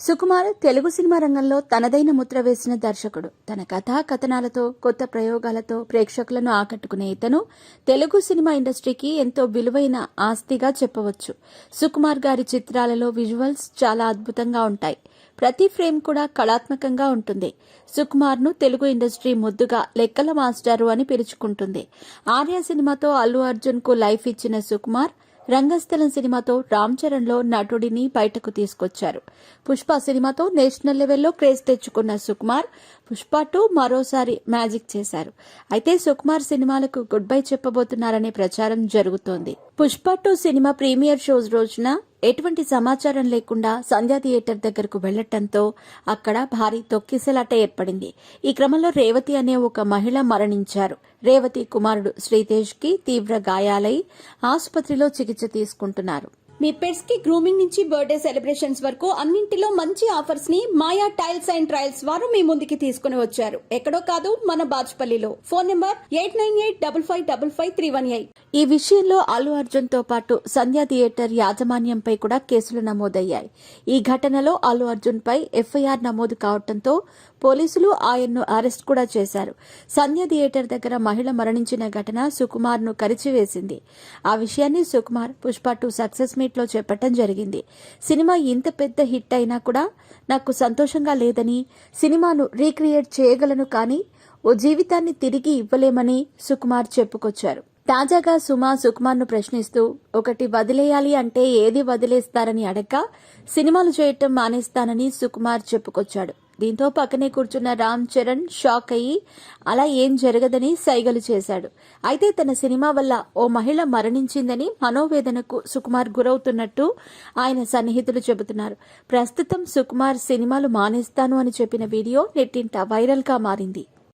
Sukumar Telugu cinema రంగంలో తనదైన ముద్ర వేసిన దర్శకుడు. తన కథా కథనాలతో కొత్త ప్రయోగాలతో ప్రేక్షకులను ఆకట్టుకునే ఇతను తెలుగు సినిమా ఇండస్ట్రీకి ఎంతో విలువైన ఆస్తిగా చెప్పవచ్చు. సుకుమార్ గారి చిత్రాలలో విజువల్స్ చాలా అద్భుతంగా ఉంటాయి. ప్రతి ఫ్రేమ్ కూడా కళాత్మకంగా ఉంటుంది. సుకుమార్ ను తెలుగు ఇండస్ట్రీ ముద్దుగా లెక్కల మాస్టారు అని పిలుచుకుంటుంది. ఆర్య సినిమాతో అల్లు అర్జున్ కు లైఫ్ ఇచ్చిన సుకుమార్ రంగస్థలం సినిమాతో రామ్ చరణ్ లో నటుడిని బయటకు తీసుకొచ్చారు. పుష్ప సినిమాతో నేషనల్ లెవెల్లో క్రేజ్ తెచ్చుకున్న సుకుమార్ పుష్ప 2 మరోసారి మ్యాజిక్ చేశారు. అయితే సుకుమార్ సినిమాలకు గుడ్ బై చెప్పబోతున్నారనే ప్రచారం జరుగుతోంది. పుష్ప 2 సినిమా ప్రీమియర్ షోస్ రోజున ఎటువంటి సమాచారం లేకుండా సంధ్యా థియేటర్ దగ్గరకు వెళ్లటంతో అక్కడ భారీ తొక్కిసలాట ఏర్పడింది. ఈ క్రమంలో రేవతి అనే ఒక మహిళ మరణించారు. రేవతి కుమారుడు శ్రీతేజ్ కి తీవ్ర గాయాలై ఆసుపత్రిలో చికిత్స తీసుకుంటున్నారు. మీ పెట్స్ కి గ్రూమింగ్ నుంచి బర్త్డే సెలబ్రేషన్స్ వరకు అన్నింటిలో మంచి ఆఫర్స్ ని మాయా టైల్స్ అండ్ ట్రయల్స్ వారు మీ ముందుకి తీసుకుని వచ్చారు. ఎక్కడో కాదు, మన బాజ్పల్లిలో. Phone number 8985555318. ఈ విషయంలో అల్లు అర్జున్ తో పాటు సంధ్యా థియేటర్ యాజమాన్యంపై కూడా కేసులు నమోదయ్యాయి. ఈ ఘటనలో అల్లు అర్జున్ పై ఎఫ్ఐఆర్ నమోదు కావడంతో పోలీసులు ఆయన్ను అరెస్ట్ కూడా చేశారు. సంధ్యా థియేటర్ దగ్గర మహిళ మరణించిన ఘటన సుకుమార్ ను కరిచివేసింది. ఆ విషయాన్ని సుకుమార్ పుష్ప 2 సక్సెస్ మీట్ లో చెప్పటం జరిగింది. సినిమా ఇంత పెద్ద హిట్ అయినా కూడా నాకు సంతోషంగా లేదని, సినిమాను రీక్రియేట్ చేయగలను కానీ ఓ జీవితాన్ని తిరిగి ఇవ్వలేమని సుకుమార్ చెప్పుకొచ్చారు. తాజాగా సుమ సుకుమార్ ను ప్రశ్నిస్తూ ఒకటి వదిలేయాలి అంటే ఏది వదిలేస్తారని అడగ్గా సినిమాలు చేయటం మానేస్తానని సుకుమార్ చెప్పుకొచ్చాడు. దీంతో పక్కనే కూర్చున్న రామ్ చరణ్ షాక్ అయ్యి అలా ఏం జరగదని సైగలు చేశాడు. అయితే తన సినిమా వల్ల ఓ మహిళ మరణించిందని మనోవేదనకు సుకుమార్ గురవుతున్నట్టు ఆయన సన్నిహితులు చెబుతున్నారు. ప్రస్తుతం సుకుమార్ సినిమాలు మానేస్తాను అని చెప్పిన వీడియో నెట్టింట వైరల్ గా మారింది.